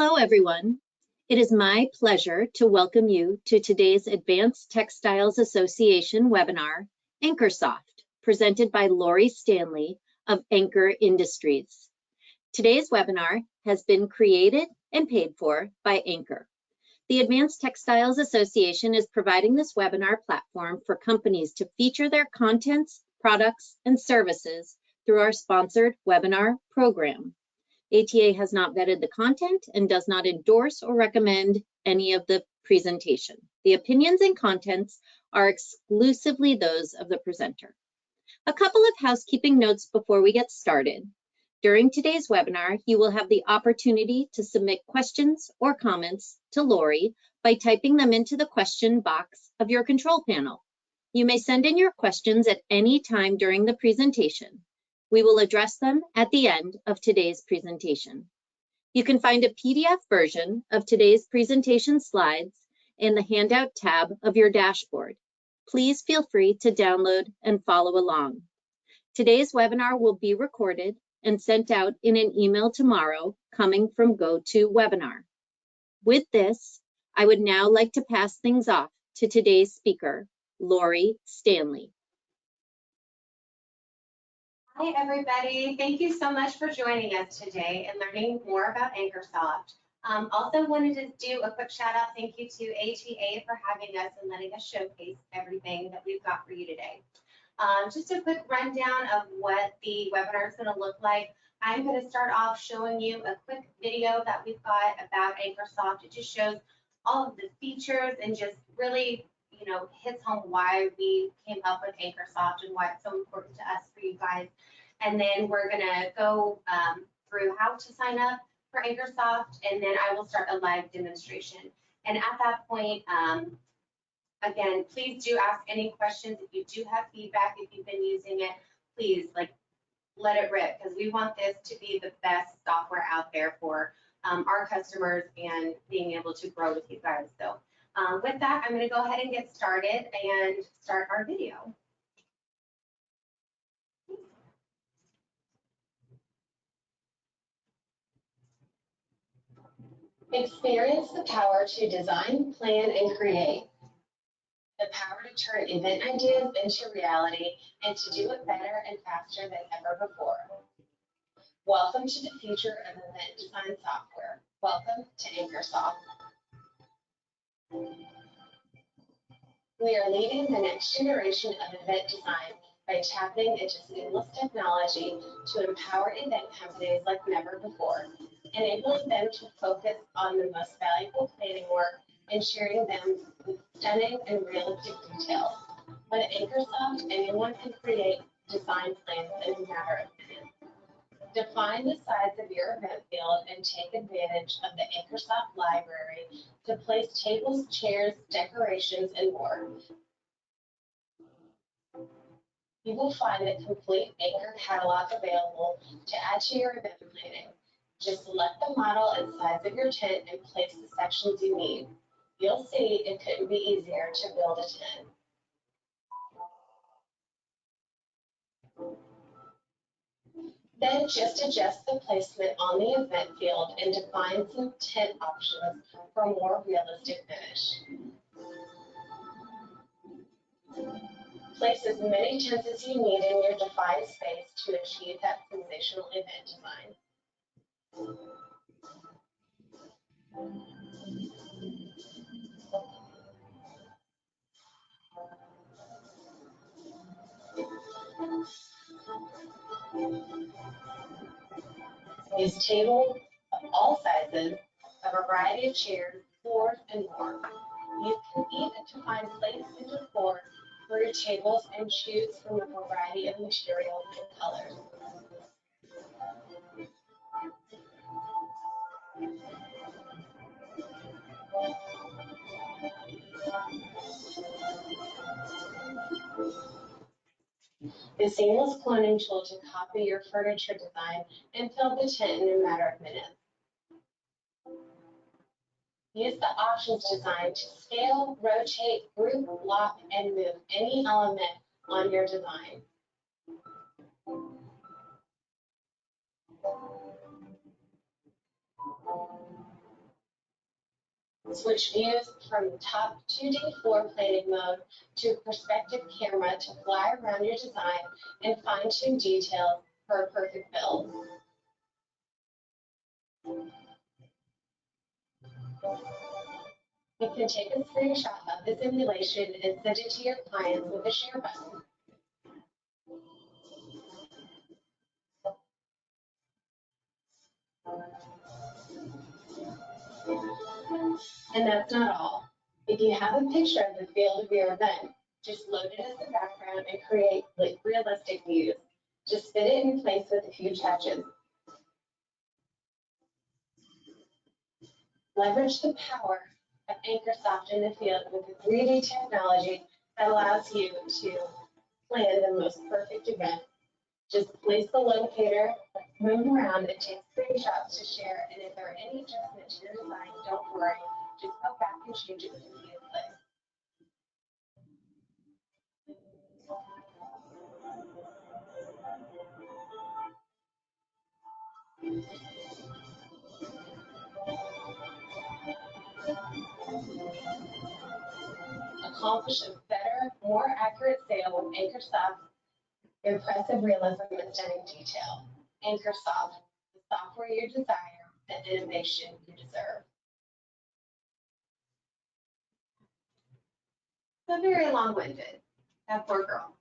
Hello, everyone. It is my pleasure to welcome you to today's Advanced Textiles Association webinar, Anchorsoft, presented by Lori Stanley of Anchor Industries. Today's webinar has been created and paid for by Anchor. The Advanced Textiles Association is providing this webinar platform for companies to feature their contents, products, and services through our sponsored webinar program. ATA has not vetted the content and does not endorse or recommend any of the presentation. The opinions and contents are exclusively those of the presenter. A couple of housekeeping notes before we get started. During today's webinar, you will have the opportunity to submit questions or comments to Lori by typing them into the question box of your control panel. You may send in your questions at any time during the presentation. We will address them at the end of today's presentation. You can find a PDF version of today's presentation slides in the handout tab of your dashboard. Please feel free to download and follow along. Today's webinar will be recorded and sent out in an email tomorrow coming from GoToWebinar. With this, I would now like to pass things off to today's speaker, Lori Stanley. Hi, everybody. Thank you so much for joining us today and learning more about Anchorsoft. Also wanted to do a quick shout out. Thank you to ATA for having us and letting us showcase everything that we've got for you today. Just a quick rundown of what the webinar is going to look like. I'm going to start off showing you a quick video that we've got about Anchorsoft. It just shows all of the features and just really hits home why we came up with Anchorsoft and why it's so important to us for you guys. And then we're gonna go through how to sign up for Anchorsoft, and then I will start a live demonstration. And at that point, again, please do ask any questions. If you do have feedback, if you've been using it, please let it rip, because we want this to be the best software out there for our customers and being able to grow with you guys. So with that, I'm going to go ahead and get started and start our video. Experience the power to design, plan, and create. The power to turn event ideas into reality and to do it better and faster than ever before. Welcome to the future of event design software. Welcome to Anchorsoft. We are leading the next generation of event design by tapping into seamless technology to empower event companies like never before, enabling them to focus on the most valuable planning work and sharing them with stunning and realistic details. With Anchorsoft, anyone can create design plans in a matter of minutes. Define the size of your event field and take advantage of the Anchorsoft library to place tables, chairs, decorations, and more. You will find the complete Anchor catalog available to add to your event planning. Just select the model and size of your tent and place the sections you need. You'll see it couldn't be easier to build a tent. Then just adjust the placement on the event field and define some tent options for a more realistic finish. Place as many tents as you need in your defined space to achieve that sensational event design. Use tables of all sizes, a variety of chairs, floors, and more. You can even define placement of floors for your tables and choose from a variety of materials and colors. The seamless cloning tool to copy your furniture design and fill the tent in a matter of minutes. Use the options designed to scale, rotate, group, lock, and move any element on your design. Switch views from the top 2D floor planning mode to perspective camera to fly around your design and fine-tune details for a perfect build. You can take a screenshot of the simulation and send it to your clients with a share button. And that's not all. If you have a picture of the field of your event, just load it as the background and create realistic views. Just fit it in place with a few touches. Leverage the power of Anchorsoft in the field with a 3D technology that allows you to plan the most perfect event. Just place the locator, move around, and take screenshots to share. And if there are any adjustments to your design, don't worry. Just go back and change it with a view in place. Accomplish a better, more accurate sale with Anchorsoft's impressive realism and stunning detail. Anchorsoft, the software you desire, the innovation you deserve. So very long-winded. That poor girl.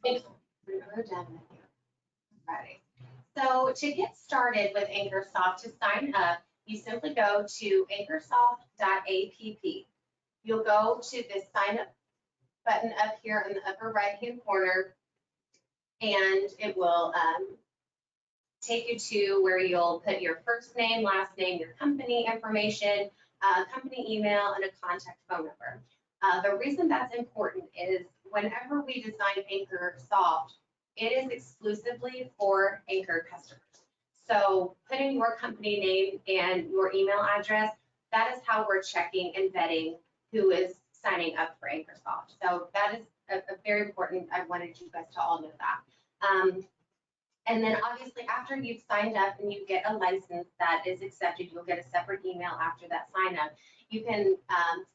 Thanks. We're done with you. Alrighty. So to get started with Anchorsoft, to sign up, you simply go to anchorsoft.app. You'll go to the sign up button up here in the upper right-hand corner, and it will take you to where you'll put your first name, last name, your company information, company email, and a contact phone number. The reason that's important is whenever we design Anchorsoft, it is exclusively for Anchor customers. So putting your company name and your email address, that is how we're checking and vetting who is signing up for Anchorsoft. So that is a very important, I wanted you guys to all know that. And then obviously after you've signed up and you get a license that is accepted, you'll get a separate email after that sign up. You can,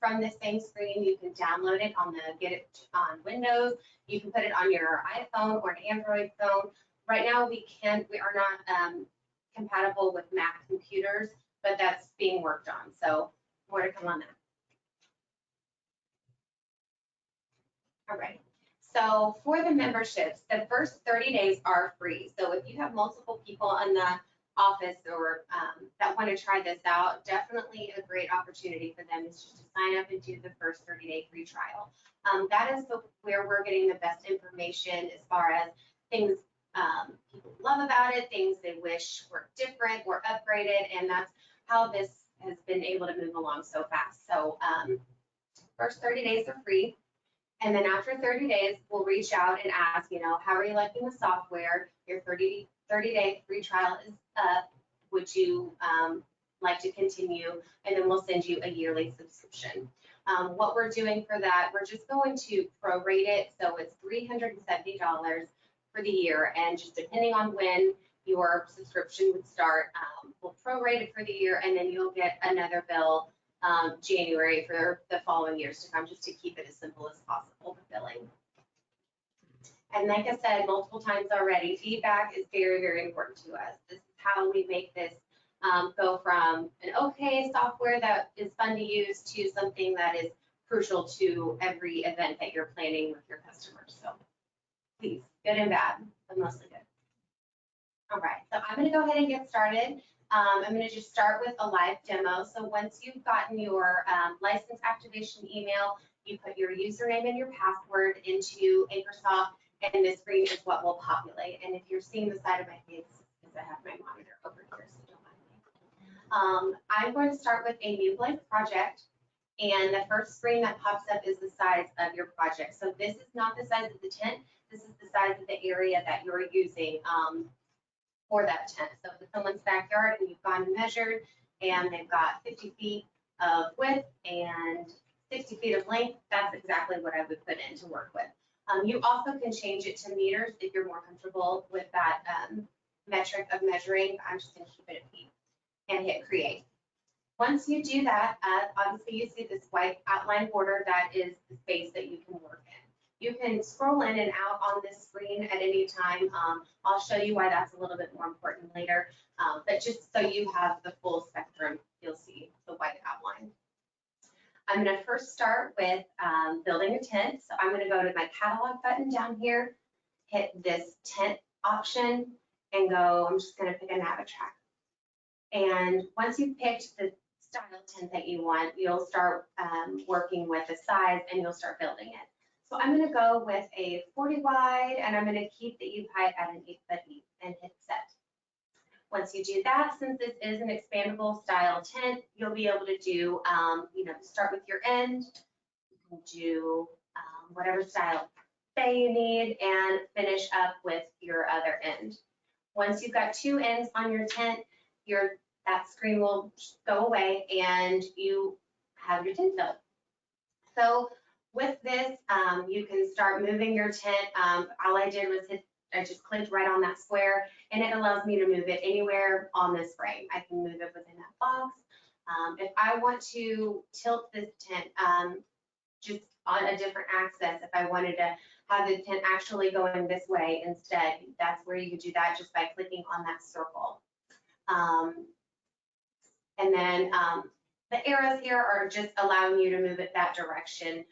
from the same screen, you can download it on the, get it on Windows. You can put it on your iPhone or an Android phone. Right now we are not compatible with Mac computers, but that's being worked on. So more to come on that. All right. So for the memberships, the first 30 days are free. So if you have multiple people in the office or that want to try this out, definitely a great opportunity for them is just to sign up and do the first 30-day free trial. That is where we're getting the best information as far as things people love about it, things they wish were different or upgraded, and that's how this has been able to move along so fast. So first 30 days are free. And then after 30 days, we'll reach out and ask, how are you liking the software? Your 30-day free trial is up. Would you like to continue? And then we'll send you a yearly subscription. What we're doing for that, we're just going to prorate it. So it's $370 for the year. And just depending on when your subscription would start, we'll prorate it for the year. And then you'll get another bill January for the following years to come, just to keep it as simple as possible with billing. And like I said multiple times already, feedback is very, very important to us. This is how we make this go from an okay software that is fun to use to something that is crucial to every event that you're planning with your customers. So please, good and bad, but mostly good. All right, so I'm going to go ahead and get started. I'm going to just start with a live demo. So once you've gotten your license activation email, you put your username and your password into Anchorsoft, and this screen is what will populate. And if you're seeing the side of my face, because I have my monitor over here, so don't mind me. I'm going to start with a new blank project, and the first screen that pops up is the size of your project. So this is not the size of the tent. This is the size of the area that you're using for that tent. So if it's someone's backyard and you've gone and measured and they've got 50 feet of width and 60 feet of length, that's exactly what I would put in to work with. You also can change it to meters if you're more comfortable with that metric of measuring. I'm just going to keep it at feet and hit create. Once you do that, obviously you see this white outline border, that is the space that you can work in. You can scroll in and out on this screen at any time. I'll show you why that's a little bit more important later, but just so you have the full spectrum, you'll see the white outline. I'm going to first start with building a tent. So I'm going to go to my catalog button down here, hit this tent option, and go, I'm just going to pick a Navitrack. And once you've picked the style tent that you want, you'll start working with the size and you'll start building it. So I'm going to go with a 40 wide, and I'm going to keep the eave height at an 8 foot eave and hit set. Once you do that, since this is an expandable style tent, you'll be able to do, start with your end, you can do whatever style bay you need, and finish up with your other end. Once you've got 2 ends on your tent, that screen will go away and you have your tent built. So with this, you can start moving your tent. All I did was I just clicked right on that square, and it allows me to move it anywhere on this frame. I can move it within that box. If I want to tilt this tent just on a different axis, if I wanted to have the tent actually going this way instead, that's where you could do that just by clicking on that circle. And then the arrows here are just allowing you to move it that direction.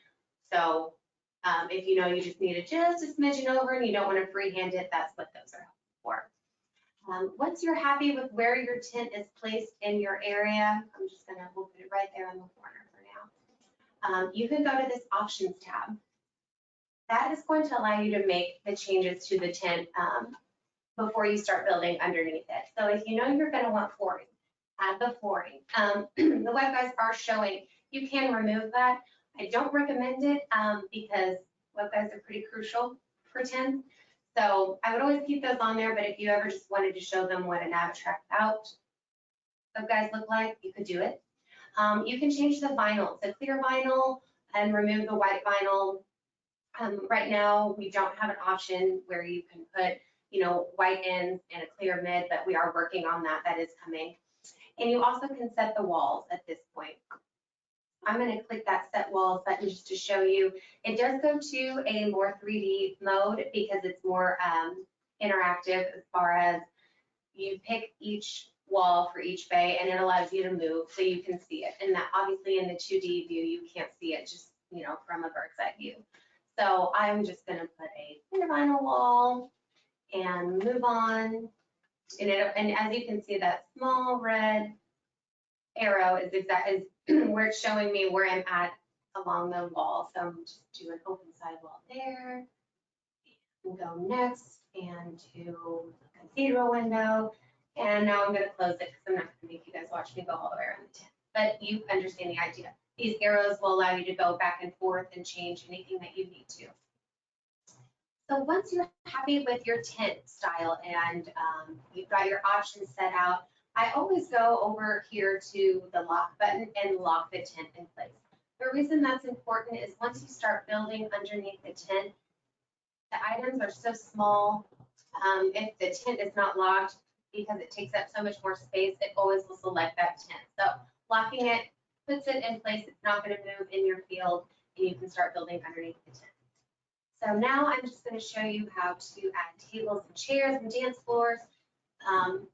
So if you know you just need it just a smidgen over and you don't want to freehand it, that's what those are for. Once you're happy with where your tent is placed in your area, we'll put it right there in the corner for now. You can go to this options tab. That is going to allow you to make the changes to the tent before you start building underneath it. So if you know you're going to want flooring, add the flooring. The web guides are showing you can remove that. I don't recommend it because web guides are pretty crucial for tents. So I would always keep those on there, but if you ever just wanted to show them what a Navitrack without web guides look like, you could do it. You can change the vinyl, the clear vinyl, and remove the white vinyl. Right now, we don't have an option where you can put, white ends and a clear mid, but we are working on that. That is coming. And you also can set the walls at this point. I'm going to click that set walls button just to show you. It does go to a more 3D mode because it's more interactive as far as you pick each wall for each bay and it allows you to move so you can see it. And that obviously in the 2D view, you can't see it just, from a bird's eye view. So I'm just going to put a clear vinyl wall and move on. And as you can see, that small red arrow is where it's showing me where I'm at along the wall. So I'm just do an open side wall there. And go next and to the cathedral window. And now I'm going to close it because I'm not going to make you guys watch me go all the way around the tent. But you understand the idea. These arrows will allow you to go back and forth and change anything that you need to. So once you're happy with your tent style and you've got your options set out, I always go over here to the lock button and lock the tent in place. The reason that's important is once you start building underneath the tent, the items are so small. If the tent is not locked, because it takes up so much more space, it always will select that tent. So locking it puts it in place. It's not going to move in your field, and you can start building underneath the tent. So now I'm just going to show you how to add tables and chairs and dance floors.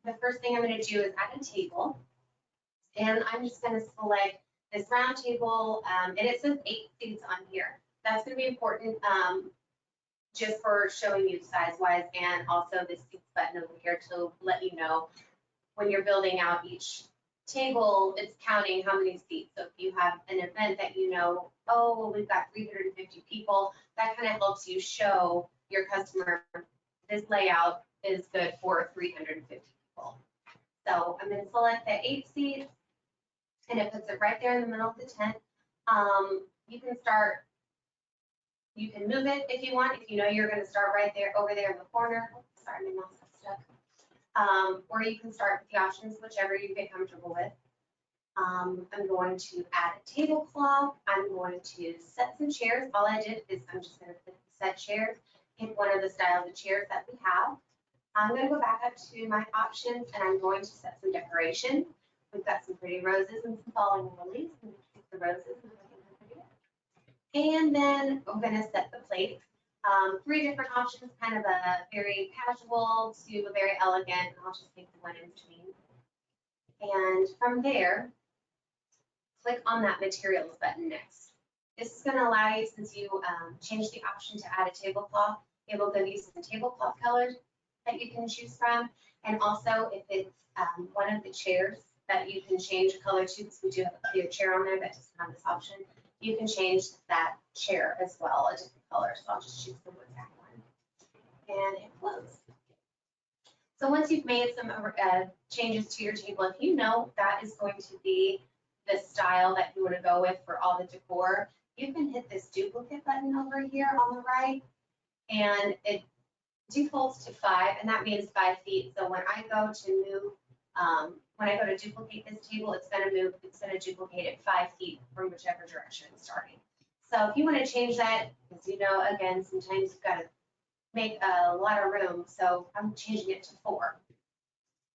The first thing I'm going to do is add a table, and I'm just going to select this round table, and it says 8 seats on here. That's going to be important just for showing you size-wise, and also this seats button over here to let you know when you're building out each table, it's counting how many seats. So if you have an event that oh, well, we've got 350 people, that kind of helps you show your customer this layout is good for 350 people. So I'm going to select the 8 seats, and it puts it right there in the middle of the tent. You can move it if you want, if you're going to start right there, over there in the corner. Sorry, my mouse got stuck. Or you can start with the options, whichever you get comfortable with. I'm going to add a tablecloth. I'm going to set some chairs. All I did is I'm just going to set chairs, pick one of the styles of chairs that we have. I'm going to go back up to my options, and I'm going to set some decoration. We've got some pretty roses and some falling lilies. And keep the roses and looking pretty. And then we're going to set the plate. 3 different options, kind of a very casual to a very elegant. And I'll just take the one in between. And from there, click on that materials button next. This is going to allow you, since you changed the option to add a tablecloth, it will give you some tablecloth colors that you can choose from. And also, if it's one of the chairs that you can change color to, because we do have a clear chair on there that doesn't have this option, you can change that chair as well, a different color. So I'll just choose the woodback one. And it flows. So once you've made some changes to your table, if you know that is going to be the style that you want to go with for all the decor, you can hit this duplicate button over here on the right, and it defaults to 5, and that means 5 feet. So when I go to move, when I go to duplicate this table, it's going to move, it's going to duplicate it 5 feet from whichever direction it's starting. So if you want to change that, because you know, again, sometimes you've got to make a lot of room, so I'm changing it to 4.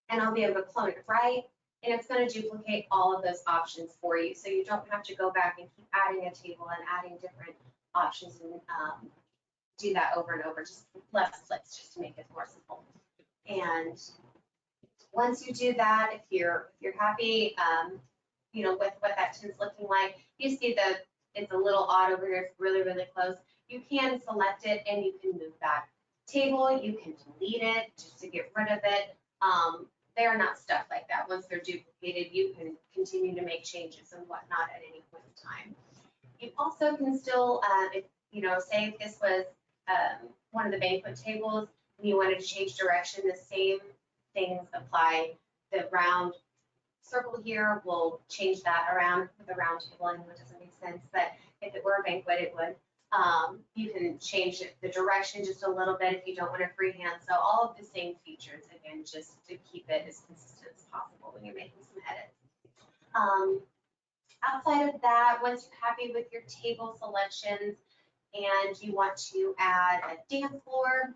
And I'll be able to clone it right, and it's going to duplicate all of those options for you. So you don't have to go back and keep adding a table and adding different options and do that over and over, just less clicks just to make it more simple. And once you do that, if you're happy, you know, with what that tent's looking like, you see that it's a little odd over here, it's really, really close. You can select it and you can move that table. You can delete it just to get rid of it. They're not stuck like that. Once they're duplicated, you can continue to make changes and whatnot at any point in time. You also can still, if, you know, say if this was one of the banquet tables and you wanted to change direction, the same things apply. The round circle here will change that around with the round table. I know it doesn't make sense, but if it were a banquet, it would. You can change the direction just a little bit if you don't want to freehand. So all of the same features, again, just to keep it as consistent as possible when you're making some edits. Outside of that, once you're happy with your table selections and you want to add a dance floor,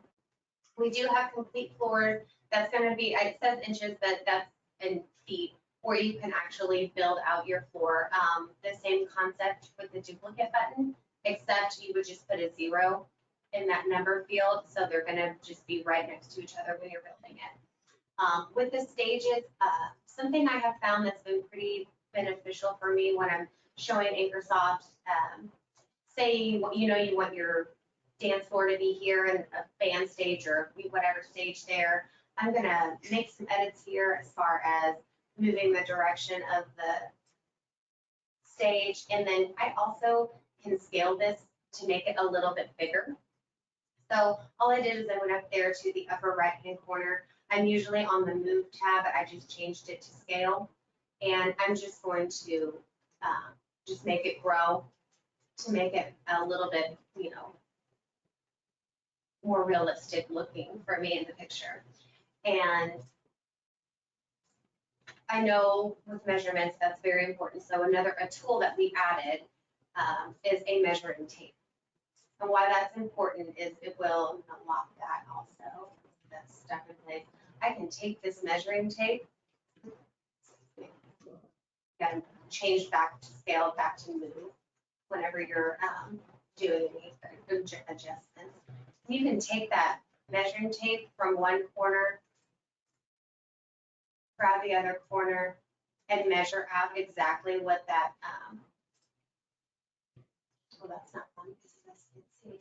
we do have complete floors. That's going to be, it says inches, but that's in feet, or you can actually build out your floor. The same concept with the duplicate button, except you would just put a 0 in that number field. So they're going to just be right next to each other when you're building it. With the stages, something I have found that's been pretty beneficial for me when I'm showing Anchorsoft, say, you know, you want your dance floor to be here and a band stage or whatever stage there. I'm going to make some edits here as far as moving the direction of the stage. And then I also can scale this to make it a little bit bigger. So all I did is I went up there to the upper right hand corner. I'm usually on the move tab, but I just changed it to scale. And I'm just going to just make it grow to make it a little bit, you know, more realistic looking for me in the picture. And I know with measurements, that's very important. So a tool that we added is a measuring tape. And why that's important is it will unlock that also. That's stuck in place. I can take this measuring tape and change back to scale, back to move whenever you're doing any adjustments. You can take that measuring tape from one corner, grab the other corner, and measure out exactly what that, well, that's not fun because you guys can't see.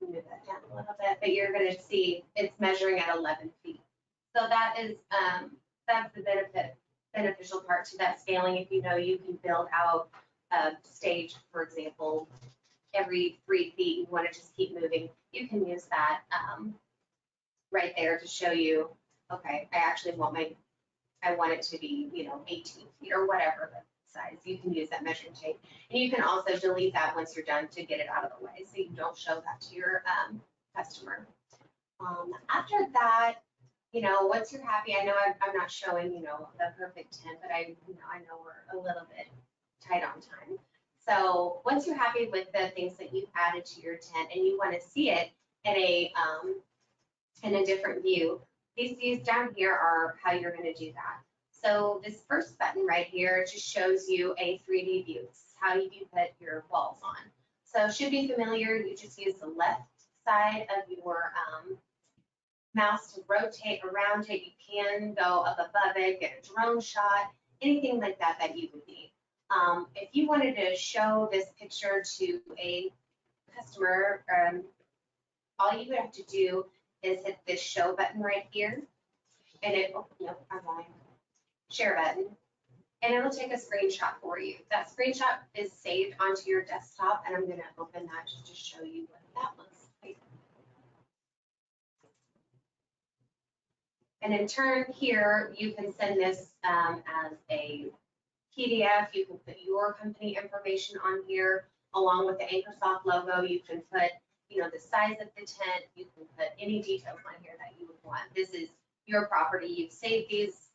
Move that down a little bit, but you're going to see it's measuring at 11 feet. So that is, that's the beneficial part to that scaling. If you know you can build out a stage, for example, every 3 feet, you want to just keep moving, you can use that right there to show you, okay, I actually want I want it to be, you know, 18 feet or whatever size. You can use that measuring tape. And you can also delete that once you're done to get it out of the way so you don't show that to your customer. After that, you know, once you're happy, I know I'm not showing, you know, the perfect tent, but I know we're a little bit tight on time. So once you're happy with the things that you've added to your tent and you want to see it in a in a different view. These views down here are how you're going to do that. So this first button right here just shows you a 3D view. This is how you put your walls on. So should be familiar, you just use the left side of your mouse to rotate around it. You can go up above it, get a drone shot, anything like that that you would need. If you wanted to show this picture to a customer, all you would have to do is hit this show button right here, and it, oh, no, I'm lying, share button, and it'll take a screenshot for you. That screenshot is saved onto your desktop, and I'm gonna open that just to show you what that looks like. And in turn here, you can send this as a PDF. You can put your company information on here along with the Anchorsoft logo. You can put, the size of the tent. You can put any details on here that you would want. This is your property. You've saved these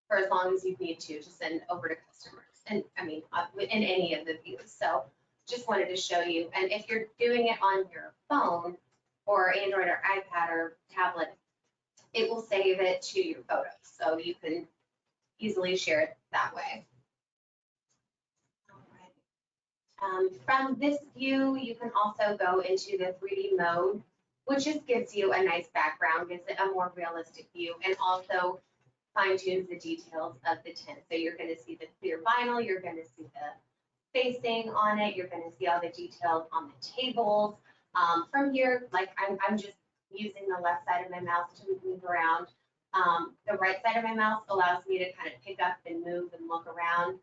for as long as you need to send over to customers. And I mean, in any of the views. So just wanted to show you. And if you're doing it on your phone or Android or iPad or tablet, it will save it to your photos. So you can easily share it that way. From this view, you can also go into the 3D mode, which just gives you a nice background, gives it a more realistic view, and also fine tunes the details of the tent. So you're going to see the clear vinyl, you're going to see the facing on it, you're going to see all the details on the tables. From here, like I'm just using the left side of my mouse to move around. The right side of my mouse allows me to kind of pick up and move and look around.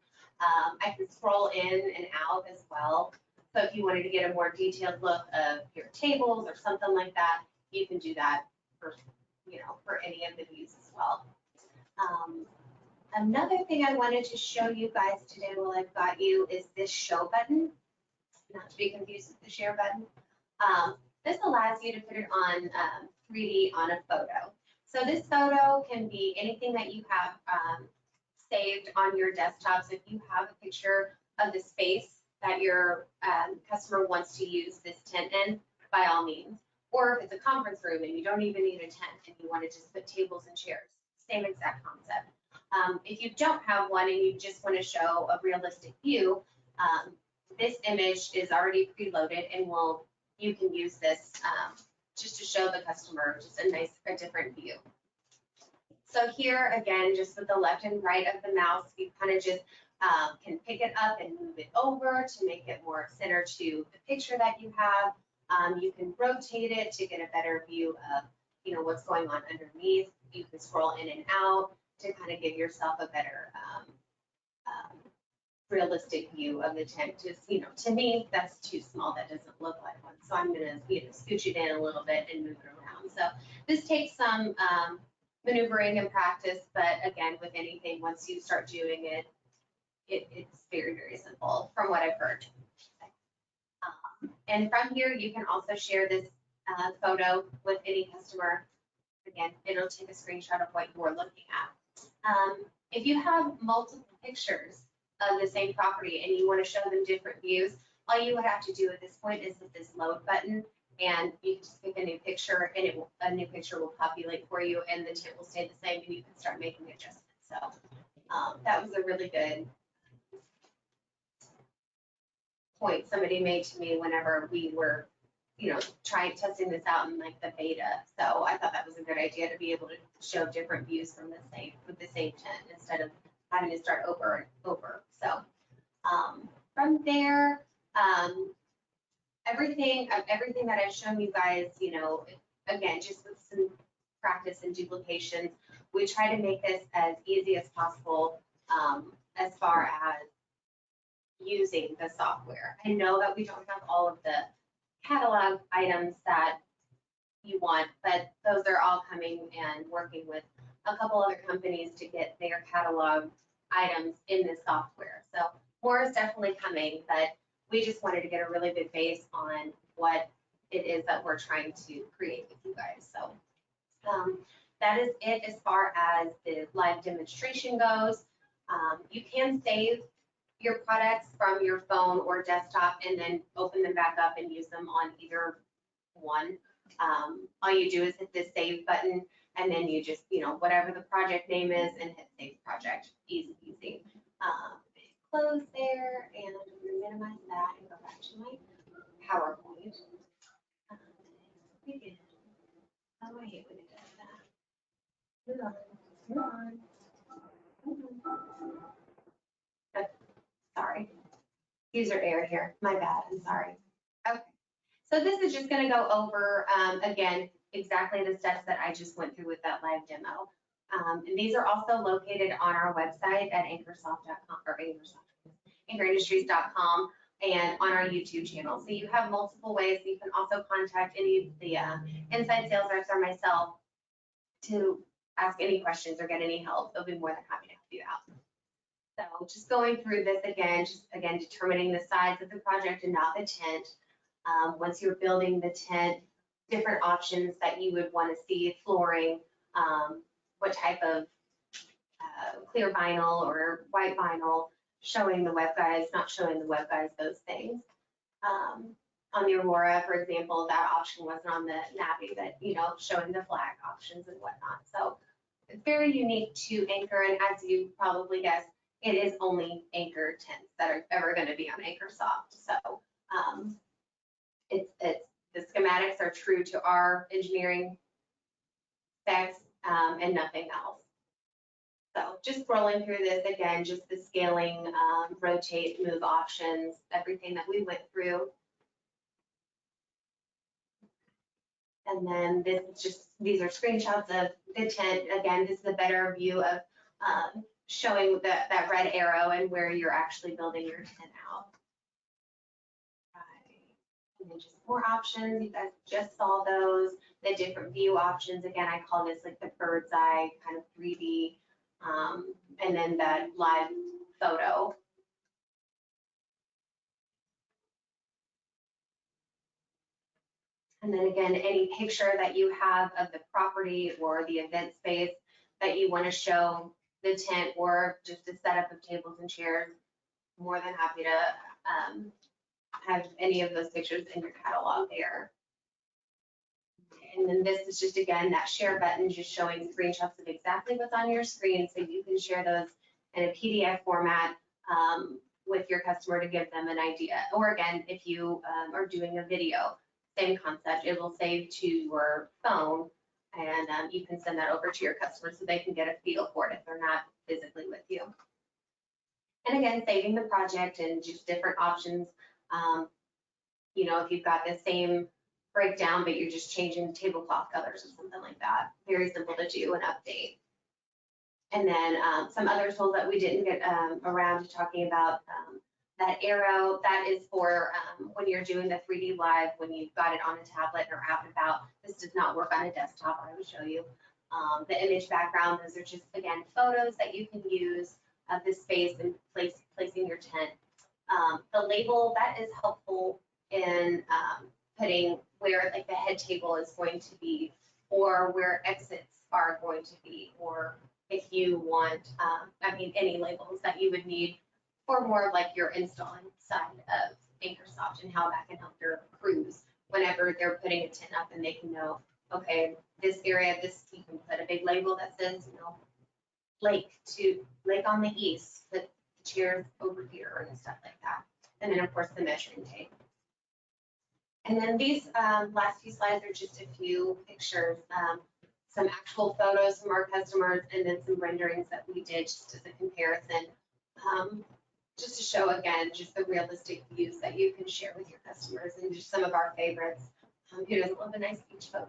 I can scroll in and out as well. So if you wanted to get a more detailed look of your tables or something like that, you can do that for, for any of the views as well. Another thing I wanted to show you guys today while I've got you is this show button, not to be confused with the share button. This allows you to put it on 3D on a photo. So this photo can be anything that you have saved on your desktop. So if you have a picture of the space that your customer wants to use this tent in, by all means. Or if it's a conference room and you don't even need a tent and you want to just put tables and chairs, same exact concept. If you don't have one and you just want to show a realistic view, this image is already preloaded and you can use this just to show the customer just a different view. So here again, just with the left and right of the mouse, you kind of just can pick it up and move it over to make it more centered to the picture that you have. You can rotate it to get a better view of what's going on underneath. You can scroll in and out to kind of give yourself a better realistic view of the tent. Just, to me, that's too small. That doesn't look like one. So I'm gonna, scooch it in a little bit and move it around. So this takes some maneuvering and practice, but again, with anything, once you start doing it, it's very, very simple from what I've heard. And from here, you can also share this photo with any customer. Again, it'll take a screenshot of what you're looking at. If you have multiple pictures of the same property and you want to show them different views, all you would have to do at this point is hit this load button, and you can just pick a new picture, and a new picture will populate for you, and the tent will stay the same, and you can start making adjustments. So that was a really good point somebody made to me whenever we were, testing this out in like the beta. So I thought that was a good idea to be able to show different views from the same tent instead of having to start over and over. So from there, everything that I've shown you guys, again, just with some practice and duplications, we try to make this as easy as possible as far as using the software. I know that we don't have all of the catalog items that you want, but those are all coming and working with a couple other companies to get their catalog items in the software. So more is definitely coming, but we just wanted to get a really good base on what it is that we're trying to create with you guys. So that is it as far as the live demonstration goes. You can save your products from your phone or desktop and then open them back up and use them on either one. All you do is hit this save button, and then you just, whatever the project name is, and hit save project. Easy, easy. Close there, and I'm gonna minimize that and go back to my PowerPoint. Begin. Oh, I hate when it does that. Move on, move on. Sorry. User error here. My bad. I'm sorry. Okay. So this is just going to go over, again, exactly the steps that I just went through with that live demo. And these are also located on our website at anchorsoft.com or anchorindustries.com and on our YouTube channel. So you have multiple ways. You can also contact any of the inside sales reps or myself to ask any questions or get any help. They'll be more than happy to help you out. So just going through this again, determining the size of the project and not the tent. Once you're building the tent, different options that you would want to see, flooring, what type of clear vinyl or white vinyl, showing the web guides, not showing the web guides, those things. On the Aurora, for example, that option wasn't on the Navi, but showing the flag options and whatnot. So it's very unique to Anchor, and as you probably guessed, it is only Anchor tents that are ever going to be on Anchorsoft. So the schematics are true to our engineering specs and nothing else. So just scrolling through this again, just the scaling, rotate, move options, everything that we went through. And then this is just, these are screenshots of the tent. Again, this is a better view of showing that red arrow and where you're actually building your tent out. Right. And then just more options. You guys just saw those, the different view options. Again, I call this like the bird's eye kind of 3D, and then that live photo. And then again, any picture that you have of the property or the event space that you want to show the tent or just a setup of tables and chairs, more than happy to have any of those pictures in your catalog there. And then this is just, again, that share button, just showing screenshots of exactly what's on your screen, so you can share those in a PDF format with your customer to give them an idea. Or again, if you are doing a video, same concept, it will save to your phone, and you can send that over to your customers so they can get a feel for it if they're not physically with you. And again, saving the project and just different options. If you've got the same breakdown, but you're just changing tablecloth colors or something like that, very simple to do and update. And then some other tools that we didn't get around to talking about, that arrow, that is for when you're doing the 3D live, when you've got it on a tablet or out and about. This does not work on a desktop, I will show you. The image background, those are just, again, photos that you can use of the space and placing your tent. The label, that is helpful in putting where like the head table is going to be, or where exits are going to be, or if you want, any labels that you would need for more of like your installing side of Anchorsoft and how that can help your crews whenever they're putting a tent up, and they can know, okay, this area, you can put a big label that says, lake on the east, put the chairs over here and stuff like that. And then of course the measuring tape. And then these last few slides are just a few pictures, some actual photos from our customers, and then some renderings that we did just as a comparison, just to show, again, just the realistic views that you can share with your customers, and just some of our favorites. Who doesn't love a nice beach photo?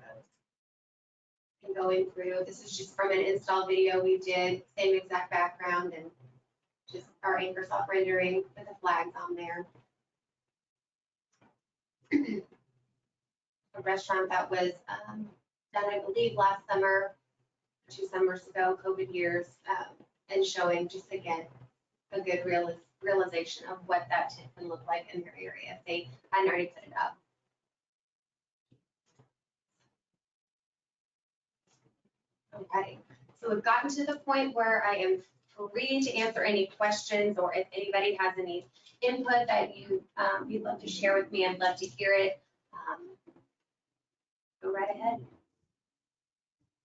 And going through, this is just from an install video we did, same exact background, and just our Anchorsoft rendering with the flags on there. A restaurant that was done, I believe, last summer, 2 summers ago, COVID years, and showing just, again, a good realization of what that tent can look like in their area if they hadn't already put it up. Okay, so we've gotten to the point where I am free to answer any questions, or if anybody has any input that you'd love to share with me, I'd love to hear it. go right ahead.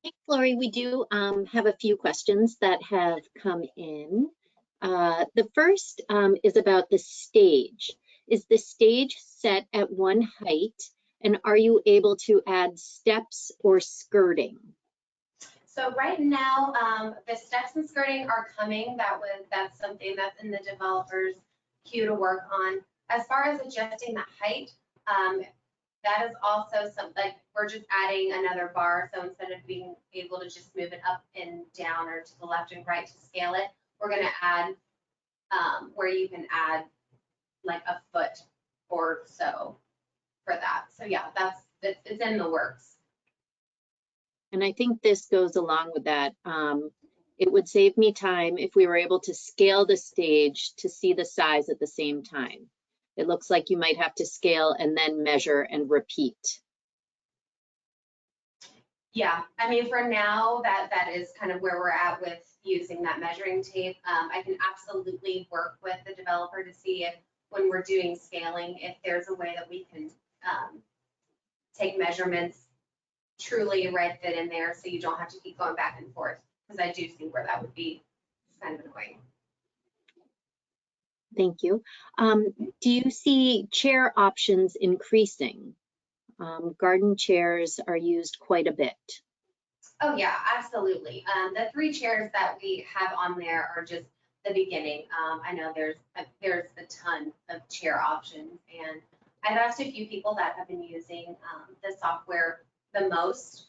Thanks, Lori. We do have a few questions that have come in. The first is about the stage. Is the stage set at one height, and are you able to add steps or skirting? So right now, the steps and skirting are coming. That's something that's in the developer's queue to work on. As far as adjusting the height, that is also like we're just adding another bar. So instead of being able to just move it up and down or to the left and right to scale it, we're going to add where you can add like a foot or so for that. So yeah, it's in the works. And I think this goes along with that. It would save me time if we were able to scale the stage to see the size at the same time. It looks like you might have to scale and then measure and repeat. Yeah, I mean, for now, that is kind of where we're at with using that measuring tape. I can absolutely work with the developer to see if when we're doing scaling, if there's a way that we can take measurements truly right then and there so you don't have to keep going back and forth, because I do see where that would be kind of annoying. Thank you. Do you see chair options increasing? Garden chairs are used quite a bit. Oh yeah, absolutely. The 3 chairs that we have on there are just the beginning. I know there's a ton of chair options, and I've asked a few people that have been using the software the most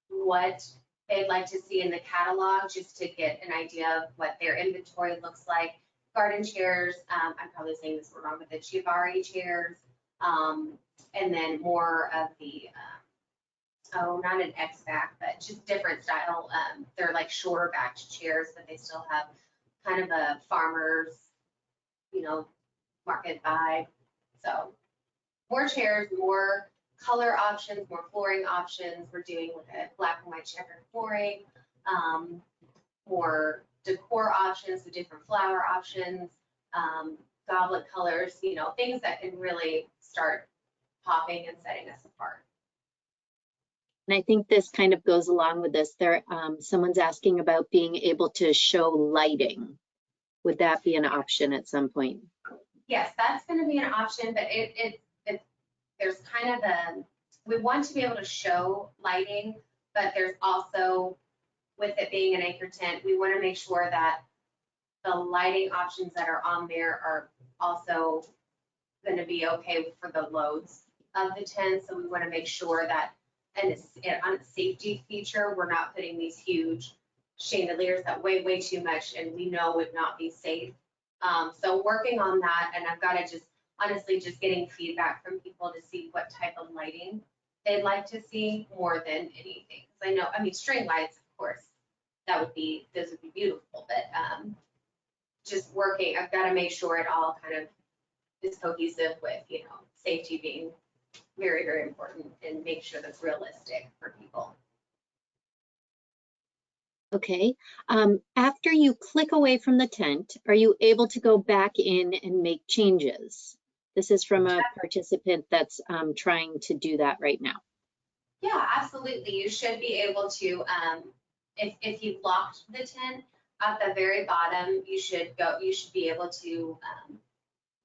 what they'd like to see in the catalog, just to get an idea of what their inventory looks like. Garden chairs, I'm probably saying this wrong, but the Chiavari chairs, and then more of the, not an X-back, but just different style. They're like shorter backed chairs, but they still have kind of a farmer's, market vibe. So more chairs, more color options, more flooring options. We're doing like a black and white checkered flooring, more decor options, so different flower options, goblet colors, things that can really start popping and setting us apart. And I think this kind of goes along with this. Someone's asking about being able to show lighting. Would that be an option at some point? Yes, that's going to be an option, but there's kind of we want to be able to show lighting, but there's also, with it being an anchor tent, we want to make sure that the lighting options that are on there are also going to be okay for the loads of the tent. So we want to make sure that, and on a safety feature, we're not putting these huge chandeliers that weigh way too much and we know would not be safe. So working on that, and I've got to just honestly just getting feedback from people to see what type of lighting they'd like to see more than anything. I know, string lights, of course, those would be beautiful, but just working, I've got to make sure it all kind of is cohesive with, safety being very, very important, and make sure that's realistic for people. Okay. After you click away from the tent, are you able to go back in and make changes? This is from a participant that's trying to do that right now. Yeah, absolutely. You should be able to, if you've locked the tent, at the very bottom, you should be able to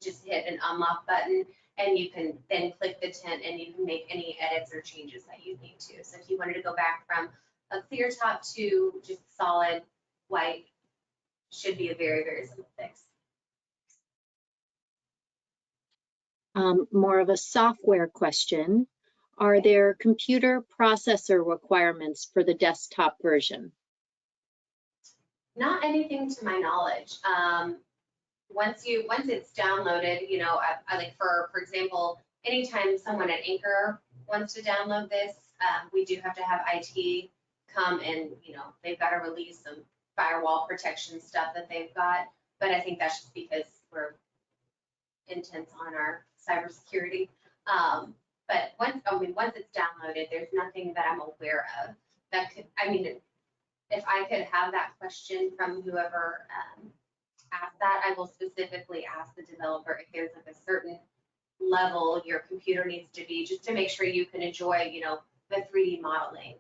just hit an unlock button, and you can then click the tent and you can make any edits or changes that you need to. So if you wanted to go back from a clear top to just solid white, should be a very, very simple fix. More of a software question. Are there computer processor requirements for the desktop version? Not anything to my knowledge. Once it's downloaded, I like for example, anytime someone at Anchor wants to download this, we do have to have IT come and, they've got to release some firewall protection stuff that they've got. But I think that's just because we're intense on our cybersecurity. But once it's downloaded, there's nothing that I'm aware of that could, if I could have that question from whoever asked that, I will specifically ask the developer if there's like a certain level your computer needs to be, just to make sure you can enjoy, the 3D modeling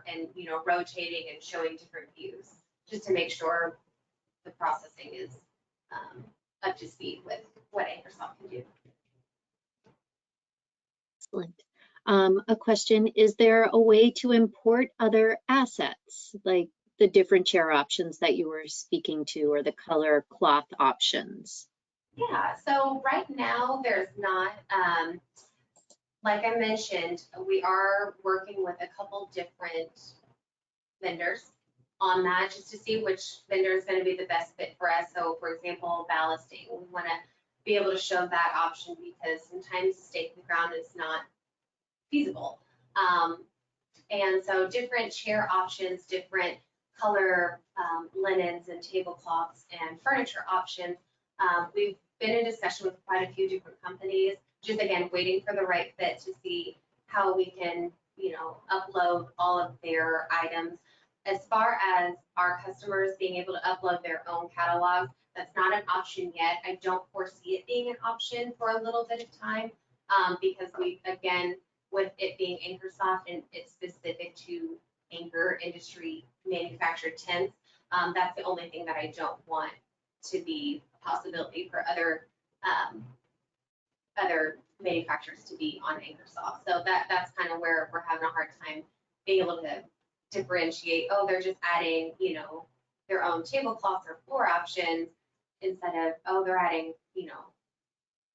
and rotating and showing different views, just to make sure the processing is up to speed with what Anchorsoft can do. Excellent. A question, is there a way to import other assets, like the different chair options that you were speaking to, or the color cloth options? Yeah, so right now there's not, like I mentioned, we are working with a couple different vendors on that, just to see which vendor is going to be the best fit for us. So for example, ballasting, we want to be able to show that option because sometimes the stake in the ground is not feasible. And so different chair options, different color linens and tablecloths and furniture options. We've been in discussion with quite a few different companies, just again, waiting for the right fit to see how we can, upload all of their items. As far as our customers being able to upload their own catalog, that's not an option yet. I don't foresee it being an option for a little bit of time because again, with it being Anchorsoft and it's specific to anchor industry manufactured tents, that's the only thing that I don't want to be a possibility for other manufacturers to be on Anchorsoft. So that's kind of where we're having a hard time being able to differentiate. Oh, they're just adding, their own tablecloths or floor options instead of, oh, they're adding,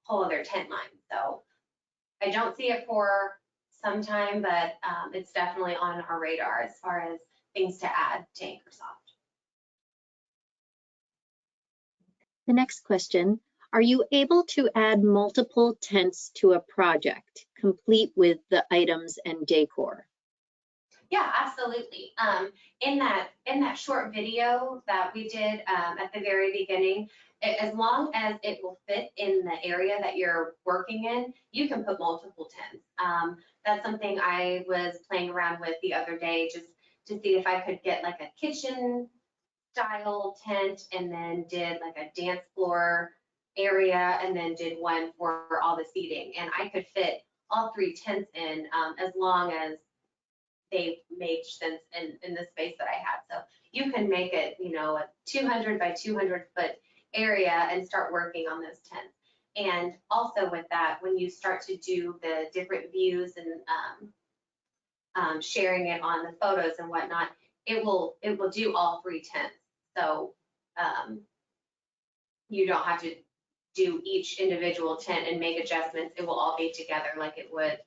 whole other tent line. So I don't see it for some time, but it's definitely on our radar as far as things to add to Anchorsoft. The next question, are you able to add multiple tents to a project, complete with the items and decor? Yeah, absolutely. In that short video that we did at the very beginning, as long as it will fit in the area that you're working in, you can put multiple tents. That's something I was playing around with the other day, just to see if I could get like a kitchen style tent and then did like a dance floor area and then did one for all the seating. And I could fit all 3 tents in as long as they made sense in the space that I had. So you can make it, a 200 by 200 foot area and start working on those tents. And also with that, when you start to do the different views and sharing it on the photos and whatnot, it will do all 3 tents. So you don't have to do each individual tent and make adjustments. It will all be together like it would,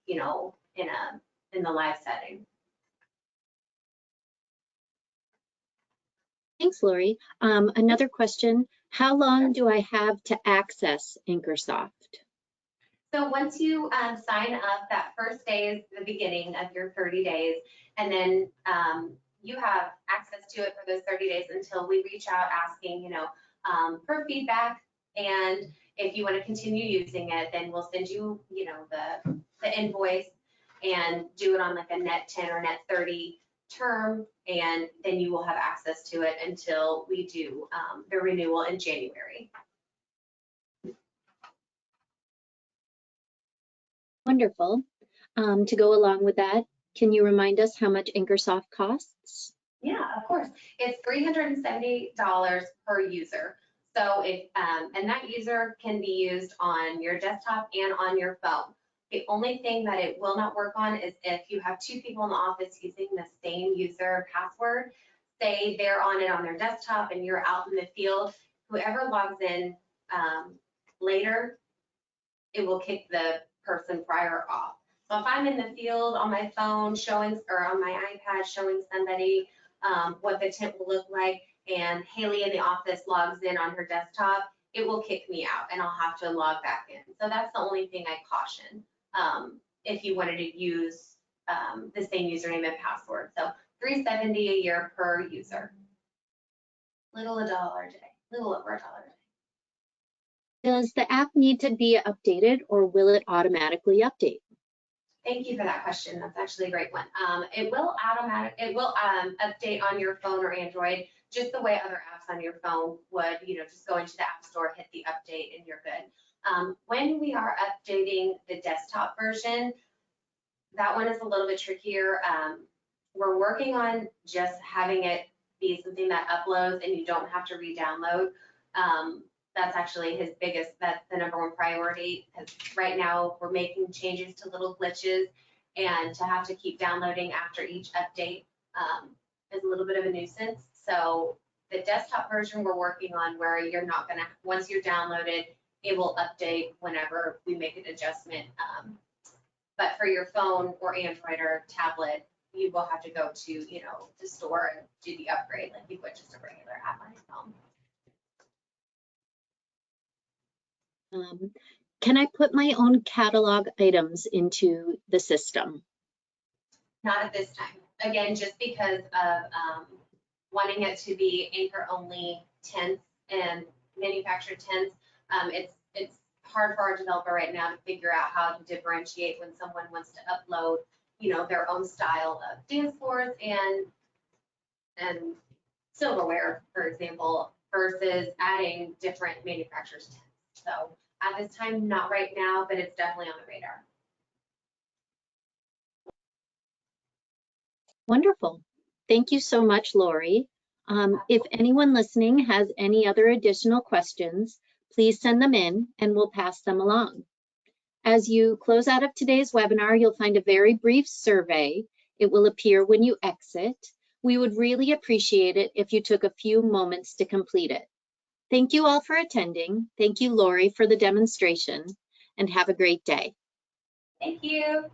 in the live setting. Thanks, Lori. Another question, how long do I have to access Anchorsoft? So once you sign up, that first day is the beginning of your 30 days, and then you have access to it for those 30 days until we reach out asking, for feedback. And if you want to continue using it, then we'll send you, the invoice and do it on like a net 10 or net 30 term, and then you will have access to it until we do the renewal in January. Wonderful. To go along with that, can you remind us how much Anchorsoft costs? Yeah, of course. It's $370 per user. So and that user can be used on your desktop and on your phone. The only thing that it will not work on is if you have 2 people in the office using the same user password. Say they're on it on their desktop and you're out in the field, whoever logs in later, it will kick the person prior off. So if I'm in the field on my phone showing, or on my iPad showing somebody what the tent will look like, and Haley in the office logs in on her desktop, it will kick me out and I'll have to log back in. So that's the only thing I caution if you wanted to use the same username and password. So $370 a year per user. Little $1 a day, little over $1 a day. Does the app need to be updated or will it automatically update? Thank you for that question. That's actually a great one. It will update on your phone or Android just the way other apps on your phone would, just go into the App Store, hit the update, and you're good. When we are updating the desktop version, that one is a little bit trickier. We're working on just having it be something that uploads and you don't have to re-download. That's actually that's the number one priority, because right now we're making changes to little glitches, and to have to keep downloading after each update is a little bit of a nuisance. So the desktop version we're working on, where you're not gonna, once you're downloaded, it will update whenever we make an adjustment. But for your phone or Android or tablet, you will have to go to, the store and do the upgrade like you would just a regular app on your phone. Can I put my own catalog items into the system? Not at this time. Again, just because of wanting it to be anchor only tents and manufactured tents. It's hard for our developer right now to figure out how to differentiate when someone wants to upload, their own style of dance floors and silverware, for example, versus adding different manufacturers' tents. So at this time, not right now, but it's definitely on the radar. Wonderful. Thank you so much, Lori. If anyone listening has any other additional questions, please send them in and we'll pass them along. As you close out of today's webinar, you'll find a very brief survey. It will appear when you exit. We would really appreciate it if you took a few moments to complete it. Thank you all for attending. Thank you, Lori, for the demonstration, and have a great day. Thank you.